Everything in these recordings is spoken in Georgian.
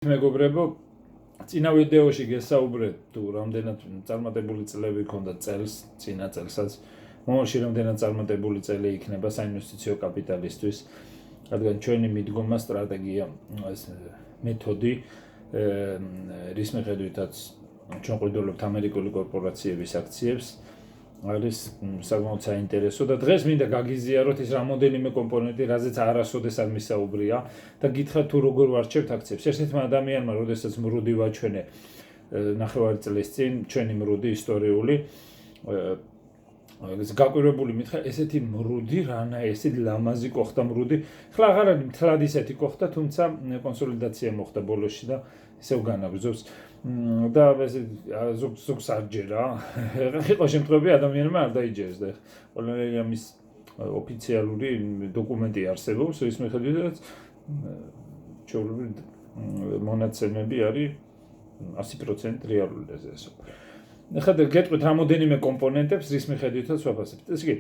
მეგობრებო, წინა ვიდეოში გესაუბრეთ თუ რამდენად წარმატებული წლები ქონდა წელს, წინა წელსაც, მომავალში რამდენად წარმატებული წელი იქნება საინვესტიციო კაპიტალისტვის, რადგან ჩვენი მიდგომა, სტრატეგია, მეთოდი, რის მიხედვითაც ჩვენ ყიდულობთ ამერიკული კორპორაციების აქციებს, არის საკმაოდ საინტერესო და დღეს მინდა გაგიზიაროთ ის რამოდენიმე კომპონენტი, რაზეც არასოდეს არ მისაუბრია და გითხრათ თუ როგორ ვარჩევთ აქციებს. ერთ-ერთმა ადამიანმა, როდესაც მრუდი ვაჩვენე ნახევარი წლის წინ, ჩვენი მრუდი ისტორიული, გაკვირვებული მითხრა, ესეთი მრუდი რანა, ესეთი ლამაზი ყოხდა მრუდი. ხლა აღარ არის მთლად ისეთი ყოხდა, თუმცა კონსოლიდაცია მოხდა ბოლოსში და ისევ განაგრძობს. და ზოგს არ ჯერა. იყო შემთხვევები ადამიანმა არ დაიჯერეს და ყველანაირი ამის ოფიციალური დოკუმენტი არსებობს, ის მიხედვითაც ჩვეულებრივ მონაცემები არის 100% რეალური ეს. ეხლა გეტყვით რამოდენიმე კომპონენტებს, რის მიხედვითაც ვაფასებთ. ესე იგი,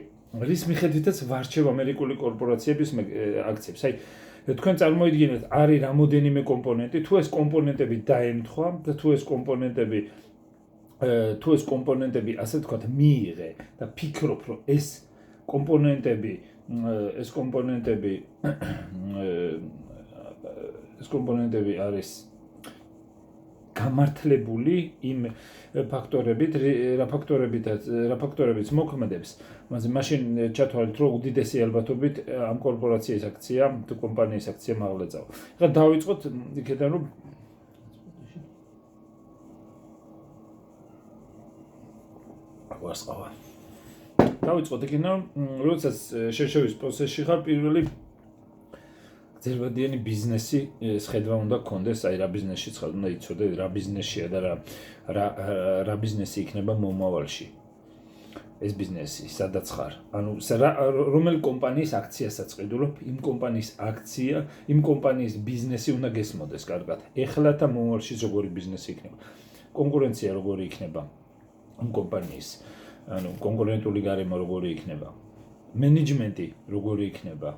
რის მიხედვითაც ვარჩევ ამერიკული კორპორაციების აქციებს. აი თქვენ წარმოიდგინეთ, არის რამოდენიმე კომპონენტი, თუ ეს კომპონენტები დაემთხვა და თუ ეს კომპონენტები, ასე ვთქვათ, მიიღე და ფიქრობ, რომ ეს კომპონენტები არის გამართლებული იმ ფაქტორებით, რა ფაქტორებიც მოქმედებს, მაშინ ჩათვალეთ, რომ უდიდესი ალბათობით ამ კორპორაციის აქცია თუ კომპანიის აქცია მაღლა წავა. ეხლა დავიწყოთ იქიდან, რომ როდესაც შერჩევის პროცესში ხარ, პირველი ძირბადიანი ბიზნესი სხედვა უნდა გქონდეს, აი რა ბიზნესშიც ხარ, უნდა იცოდე რა ბიზნესია და რა ბიზნესი იქნება მომავალში. ეს ბიზნესი სადაც ხარ, ანუ რომელი კომპანიის აქციასაც ყიდულობ, იმ კომპანიის აქცია, იმ კომპანიის ბიზნესი უნდა გესმოდეს კარგად. ეხლა და მომავალში როგორი ბიზნესი იქნება. კონკურენცია როგორი იქნება ამ კომპანიის, ანუ კონკურენტული გარემო როგორი იქნება. მენეჯმენტი როგორი იქნება.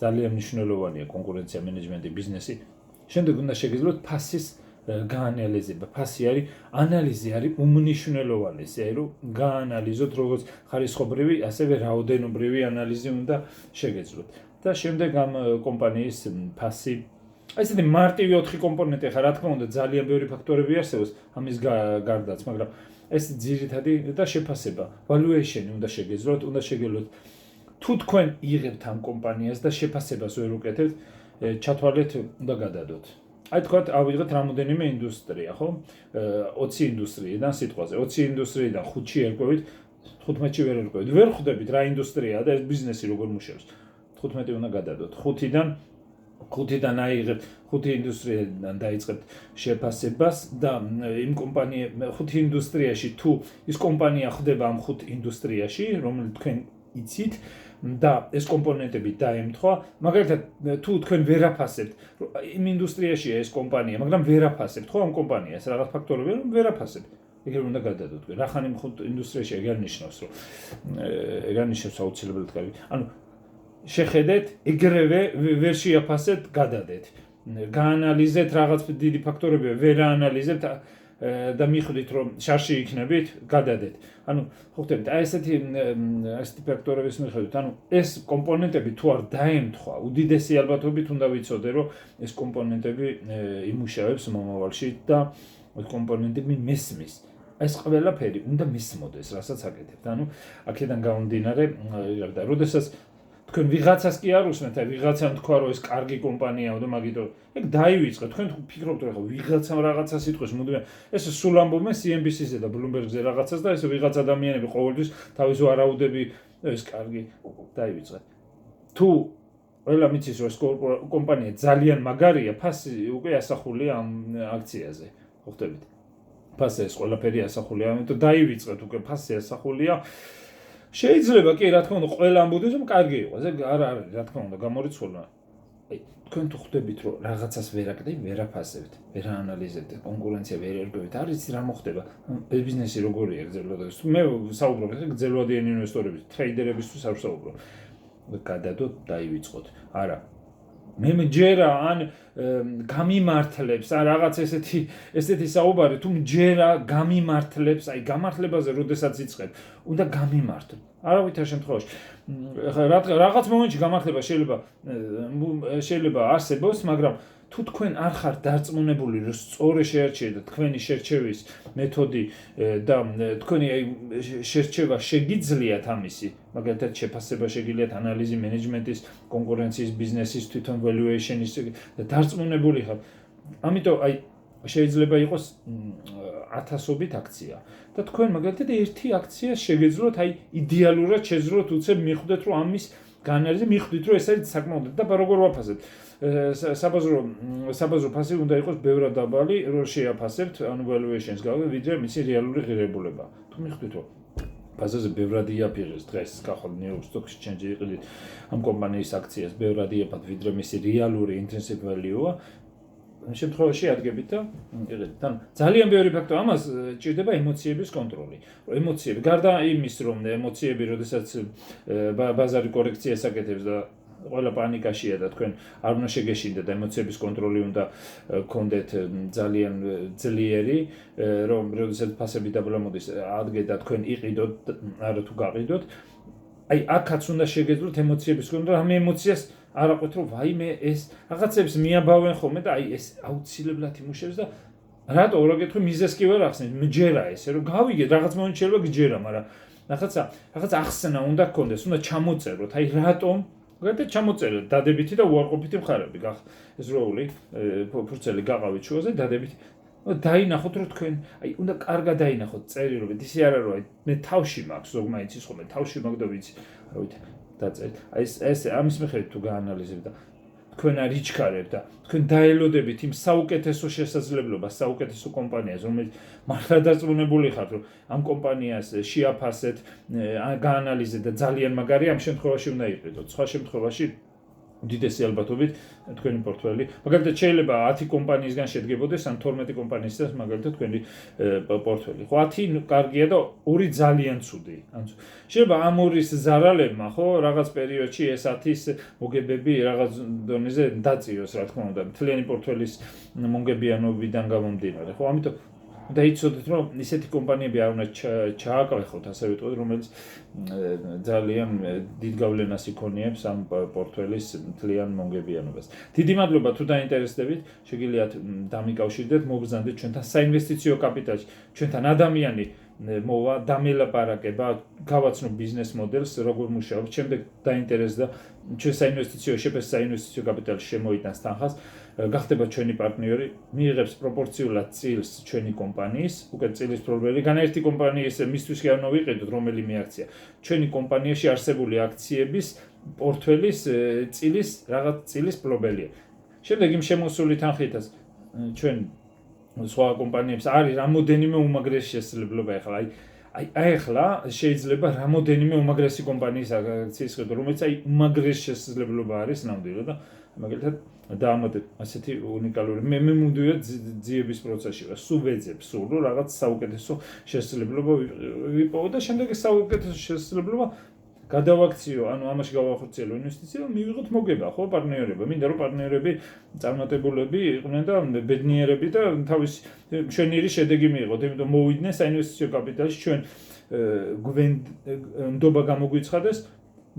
ძალიან მნიშვნელოვანია კონკურენცია, მენეჯმენტი, ბიზნესი. შემდეგ უნდა შეგეძლოთ ფასის გაანალიზება. ფასი არის ანალიზი არის უმნიშვნელოვანესი, აი რომ გაანალიზოთ როგორც ხარისხობრივი, ასევე რაოდენობრივი ანალიზი უნდა შეგეძლოთ. და შემდეგ ამ კომპანიის ფასი, ესეთი მარტივი 4 კომპონენტი, ხა რა თქმა უნდა ძალიან ბევრი ფაქტორები არსებობს ამის გარდაც, მაგრამ ეს ძირითადი და შეფასება, valuation უნდა შეგეძლოთ, უნდა შეგეძლოთ თუ თქვენ იღებთ ამ კომპანიას და შეფასებას ვერ უკეთებთ, ჩათვალეთ უნდა გადადოთ. აი თქვათ, ავიღეთ რამოდენიმე ინდუსტრია, ხო? 20 ინდუსტრიიდან სიტყვაზე, 20 ინდუსტრიიდან 5-ში ერკვევით, 15-ში ვერ ერკვევით. ვერ ხვდებით რა ინდუსტრიაა და ეს ბიზნესი როგორ მუშაობს. 15 უნდა გადადოთ. 5-დან აიღებთ, 5 ინდუსტრიიდან დაიწყებთ შეფასებას და იმ 5 ინდუსტრიაში თუ ის კომპანია ხდება ამ 5 ინდუსტრიაში, რომელიც თქვენ იცით და ეს კომპონენტები დაემთხვა, მაგალითად თუ თქვენ ვერაფასებთ, იმ ინდუსტრიაშია ეს კომპანია, მაგრამ ვერაფასებთ, ხო ამ კომპანიას რაღაც ფაქტორები, რომ ვერაფასებთ. ეგრე უნდა გადადოთ. რახან იმ 5 ინდუსტრიაში ეგ არ ნიშნავს, რომ ეგ არ ნიშნავს აუცილებლად კარგი. ანუ შეხედეთ, ეგრევე ვერ შეაფასეთ, გადადეთ. გაანალიზეთ რაღაც დიდი ფაქტორებია, ვერ აანალიზებთ და მიხვდით, რომ შარში იქნებით, გადადეთ. ანუ ხო ხდებით, აი ესეთი ფაქტორების მიხედვით, ანუ ეს კომპონენტები თუ არ დაემთხვა, უდიდესი ალბათობით უნდა ვიცოდე, რომ ეს კომპონენტები იმუშავებს მომავალში და ეს კომპონენტები მესმის. ეს ყველაფერი უნდა მისმოდეს, რასაც აკეთებთ. ანუ აქედან გამომდინარე, და როდესაც თქვენ ვიღაცას კი არ უსმენთ, აი ვიღაცამ თქვა, რომ ეს კარგი კომპანიაა და მაგითო, ეგ დაივიწყეთ. თქვენ ვფიქრობთ, რომ ვიღაცამ რაღაცას იტყვის, მუდმივად. ეს სულ ამბობენ CNBC-ზე და Bloomberg-ზე რაღაცას და ეს ვიღაც ადამიანები ყოველთვის თავის ვარაუდები, ეს კარგი, დაივიწყეთ. თუ ყველა მიცის, რომ ეს კომპანია ძალიან მაგარია, ფასი უკვე ასახულია ამ აქციაზე. ხო ხდებით? ფასი ეს ყველაფერი ასახულია, ამიტომ დაივიწყეთ უკვე ფასი ასახულია. შეიძლება კი რა თქმა უნდა ყველა ამბობდეს რომ კარგი იყო, ეს არ არის რა თქმა უნდა გამორიცხულმა. აი თქვენ თუ ხვდებით რომ რაღაცას ვერაკეთებ, ვერაფასებთ, ვერ აანალიზებთ, კონკურენცია ვერ ერკვევით, არის რა მოხდება, ეს ბიზნესი როგორია გრძელვადობის. მე საუბრობ ეს გრძელვადიანი ინვესტორების, ტრეიდერებისთვის არ ვსაუბრობ. გადადოთ, დაივიწყოთ. არა. მე მჯერა ან გამიმართლებს ან რაღაც ესეთი საუბარი თუ მჯერა გამიმართლებს აი გამართლებაზე როდესაც იწყებ უნდა გამიმართლო არავითარ შემთხვევაში რაღაც მომენტში გამართლება შეიძლება არსებობს მაგრამ თუ თქვენ არ ხართ დარწმუნებული რომ სწორი შეერჩიეთ და თქვენი შერჩევის მეთოდი და თქვენი შერჩევა შეგიძლიათ ამისი მაგალითად შეფასება შეგიძლიათ ანალიზი მენეჯმენტის კონკურენციის ბიზნესის თვითონ valuation-ის და დარწმუნებული ხართ ამიტომ აი შეიძლება იყოს ათასობით აქცია და თქვენ მაგალითად ერთი აქცია შეგეძლოთ აი იდეალურად შეძლოთ უცებ მიხვდეთ რომ ამის განარზე მიხვდით რომ ეს არის საკმაოდ და როგორ ვაფასებთ საბაზრო ფასი უნდა იყოს ბევრად დაბალი რომ შეაფასებთ ანუ valuation-ს გავიგე ვიდრე მისი რეალური ღირებულება თუ მიხვდით რომ ფასაზე ბევრად იაფიღეს დღეს გახვალ New York Stock Exchange-ში იყიდით ამ კომპანიის აქციას ბევრად იაფად ვიდრე მისი რეალური intrinsic value-ა ამ შემთხვევაში ადგებით და იყიდეთ ან ძალიან ბევრი ფაქტორი ამას ჭირდება ემოციების კონტროლი ემოციები გარდა იმის რომ ემოციები როდესაც ბაზარი კორექციას აკეთებს და ყველა პანიკაშია და თქვენ არ უნდა შეგეშინდეთ და ემოციების კონტროლი უნდა გქონდეთ ძალიან ძლიერი რომ როდესაც ფასები დაბლამოდის ადგეთ და თქვენ იყიდოთ არა თუ გაყიდოთ აი აქაც უნდა შეგეძლოთ ემოციების კონტროლი ამ ემოციას არ აყვეთ რომ ვაიმე ეს რაღაცებს მიაბავენ ხოლმე და აი ეს აუცილებლად იმუშავებს და რატო რა გეტყვი მიზეს კი ვერ ახსენეთ მჯერა ესე რომ გავიგეთ რაღაც მომენტში შეიძლება გჯერა მაგრამ რაღაც ახსნა უნდა გქონდეს უნდა ჩამოწეროთ აი რატომ მაგალითად ჩამოწერეთ დადებითი და უარყოფითი მხარეები ეს როული ფურცელი გაყავით შუაზე დადებითი დაინახოთ რომ თქვენ აი უნდა კარგად დაინახოთ წერილობით ისე არა რომ აი მე თავში მაქვს ზოგმაინც ის ხოლმე თავში მაქვს და ვიცი რა ვიცი დაწერეთ აი ეს ამის მიხედვით თუ გაანალიზებთ და თქვენ არ იჩქარებთ და თქვენ დაელოდებით იმ საუკეთესო შესაძლებლობას საუკეთესო კომპანიას რომელიც მართლა დარწმუნებული ხართ რომ ამ კომპანიას შეაფასეთ გაანალიზეთ და ძალიან მაგარი ამ შემთხვევაში უნდა იყიდოთ სხვა შემთხვევაში უდიდესი ალბათობით თქვენი პორტფელი მაგალითად შეიძლება 10 კომპანიისგან შედგებოდეს ან 12 კომპანიისგან მაგალითად თქვენი პორტფელი ხო 10 კარგია და 2 ძალიან ცუდი ან შეიძლება ამ ორის ზარალებმა ხო რაღაც პერიოდში ეს 10-ის მოგებები რაღაც დონეზე დაწიოს რა თქმა უნდა მთლიანი პორტფელის მონგებიანობიდან გამომდინარე ხო ამიტომ და იცოდეთ რომ ისეთი კომპანიები არ უნდა ჩააკრეხოთ ასე ვიტყოდ რომელიც ძალიან დიდ გავლენას იქონიებს ამ პორტფელის მთლიან მონგებიანობას. დიდი მადლობა თუ დაინტერესდებით, შეგიძლიათ დამიკავშირდეთ, მობრძანდეთ ჩვენთან საინვესტიციო კაპიტალში, ჩვენთან ადამიანი მოვა, დამელაპარაკება, გავაცნო ბიზნეს მოდელს, როგორ მუშაობს, შემდეგ დაინტერესდა ჩვენ საინვესტიციო კაპიტალში შემოიტანს თანხას, გახდება ჩვენი პარტნიორი, მიიღებს პროპორციულად წილს ჩვენი კომპანიის, უკვე წილის პრობლემები, განაერთი კომპანიის მისთვის კი არ უნდა ვიყიდოთ რომელიმე აქცია. ჩვენი კომპანიაში არსებული აქციების პორტფელის წილის რაღაც წილის პრობლემია. შემდეგ იმ შემოსული თანხითაც ჩვენ სხვა კომპანიებს არის რამოდენიმე უმაგრესი შესაძლებლობა ახლა აი ახლა შეიძლება რამოდენიმე უმაგრესი კომპანიის აქციის ხედო რომელიც აი უმაგრესი შესაძლებლობა არის ნამდვილად და მაგალითად დაამატებ ასეთი უნიკალური მე მუდმივად ძიების პროცესში ვარ სულ ვეძებ სულ რომ რაღაც საუკეთესო შესაძლებლობა ვიპოვო და შემდეგ ეს საუკეთესო შესაძლებლობა გადავაქციო, ანუ ამაში გავახორციელო ინვესტიცია, მივიღოთ მოგება, ხო, პარტნიორობა. მინდა რომ პარტნიორები წარმატებულები იყვნენ და ბედნიერები და თავის მშვენიერი შედეგი მიიღოთ. იმიტომ მოვიდნენ საინვესტიციო კაპიტალში ჩვენ გვენდობა გამოგვიცხადეს.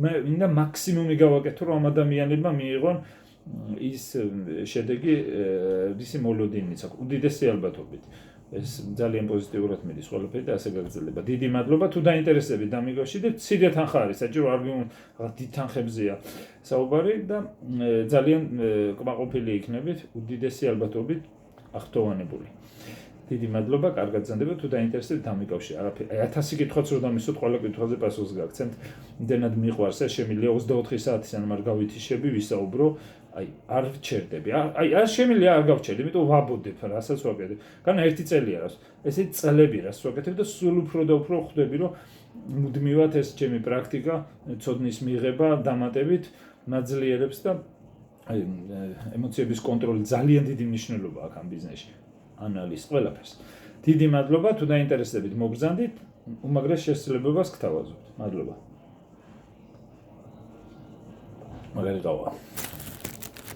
მე მინდა მაქსიმუმი გავაკეთო რომ ამ ადამიანებმა მიიღონ ის შედეგი რისი მოლოდინიც აქვს. უდიდესი ალბათობით. ეს ძალიან პოზიტიურად მიდის ყველაფერი და ასე გაგრძელდება. დიდი მადლობა თუ დაინტერესდებით დამიკავშირდეთ. ცივი თანხა არის, საჭირო არ დიდ თანხებზეა საუბარი და ძალიან კმაყოფილი იქნებით, უდიდესი ალბათობით აღტოვანებული. დიდი მადლობა, კარგად გრძელდება თუ დაინტერესდებით დამიკავშირდეთ. არაფერი 1000 კითხვაც რო დამისვოთ, ყველა კითხვაზე პასუხს გაგცემთ. იმდენად მიყვარს, შემიძლია 24 საათის ან მაგ გავითიშები ვისაუბრო. აი არ ვჩერდები. აი არ შემიძლია არ გავჩერდე, იმიტომ ვაბოდებ რასაც ვაკეთებ. განა ერთი წელია რას. ესე წლები რას ვაკეთებ და სულ უფრო და უფრო ხვდები, რომ მუდმივად ეს ჩემი პრაქტიკა, ცოდნის მიღება, დამატებით მაძლიერებს და აი ემოციების კონტროლი ძალიან დიდი მნიშვნელობა აქვს ამ ბიზნესში. ანალიზ ყველაფერს. დიდი მადლობა თუ დაინტერესდებით მობრძანდით, უმაგრეს შესაძლებლობას გთავაზობთ. მადლობა. მაგარი გავა.